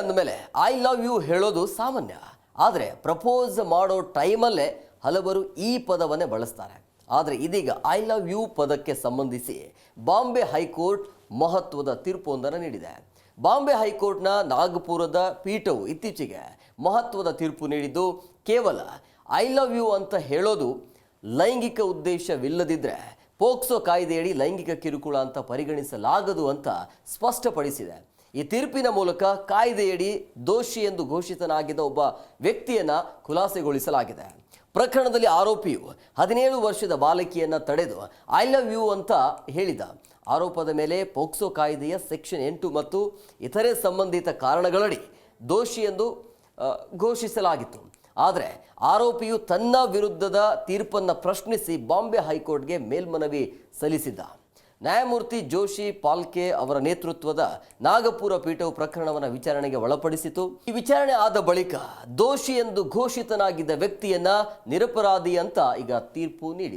ಅಂದಮೇಲೆ I love you ಹೇಳೋದು ಸಾಮಾನ್ಯ. ಆದರೆ ಪ್ರಪೋಸ್ ಮಾಡೋ ಟೈಮಲ್ಲೇ ಹಲವರು ಈ ಪದವನ್ನೇ ಬಳಸ್ತಾರೆ. ಆದರೆ ಇದೀಗ ಐ ಲವ್ ಯು ಪದಕ್ಕೆ ಸಂಬಂಧಿಸಿ ಬಾಂಬೆ ಹೈಕೋರ್ಟ್ ಮಹತ್ವದ ತೀರ್ಪೊಂದನ್ನು ನೀಡಿದೆ. ಬಾಂಬೆ ಹೈಕೋರ್ಟ್ನ ನಾಗಪುರದ ಪೀಠವು ಇತ್ತೀಚೆಗೆ ಮಹತ್ವದ ತೀರ್ಪು ನೀಡಿದ್ದು, ಕೇವಲ ಐ ಲವ್ ಯು ಅಂತ ಹೇಳೋದು ಲೈಂಗಿಕ ಉದ್ದೇಶವಿಲ್ಲದಿದ್ದರೆ ಪೋಕ್ಸೋ ಕಾಯ್ದೆಯಡಿ ಲೈಂಗಿಕ ಕಿರುಕುಳ ಅಂತ ಪರಿಗಣಿಸಲಾಗದು ಅಂತ ಸ್ಪಷ್ಟಪಡಿಸಿದೆ. ಈ ತೀರ್ಪಿನ ಮೂಲಕ ಕಾಯ್ದೆಯಡಿ ದೋಷಿ ಎಂದು ಘೋಷಿತನಾಗಿದ್ದ ಒಬ್ಬ ವ್ಯಕ್ತಿಯನ್ನು ಖುಲಾಸೆಗೊಳಿಸಲಾಗಿದೆ. ಪ್ರಕರಣದಲ್ಲಿ ಆರೋಪಿಯು 17 ವರ್ಷದ ಬಾಲಕಿಯನ್ನು ತಡೆದು ಐ ಲವ್ ಯು ಅಂತ ಹೇಳಿದ ಆರೋಪದ ಮೇಲೆ ಪೋಕ್ಸೋ ಕಾಯ್ದೆಯ ಸೆಕ್ಷನ್ 8 ಮತ್ತು ಇತರೆ ಸಂಬಂಧಿತ ಕಾರಣಗಳಡಿ ದೋಷಿ ಎಂದು ಘೋಷಿಸಲಾಗಿತ್ತು. ಆದರೆ ಆರೋಪಿಯು ತನ್ನ ವಿರುದ್ಧದ ತೀರ್ಪನ್ನು ಪ್ರಶ್ನಿಸಿ ಬಾಂಬೆ ಹೈಕೋರ್ಟ್ಗೆ ಮೇಲ್ಮನವಿ ಸಲ್ಲಿಸಿದ್ದ. ನ್ಯಾಯಮೂರ್ತಿ ಜೋಶಿ ಪಾಲ್ಕೆ ಅವರ ನೇತೃತ್ವದ ನಾಗಪುರ ಪೀಠವು ಪ್ರಕರಣವನ್ನು ವಿಚಾರಣೆಗೆ ಒಳಪಡಿಸಿತು. ಈ ವಿಚಾರಣೆ ಆದ ಬಳಿಕ ದೋಷಿ ಎಂದು ಘೋಷಿತನಾಗಿದ್ದ ವ್ಯಕ್ತಿಯನ್ನ ನಿರಪರಾಧಿ ಅಂತ ಈಗ ತೀರ್ಪು ನೀಡಿದೆ.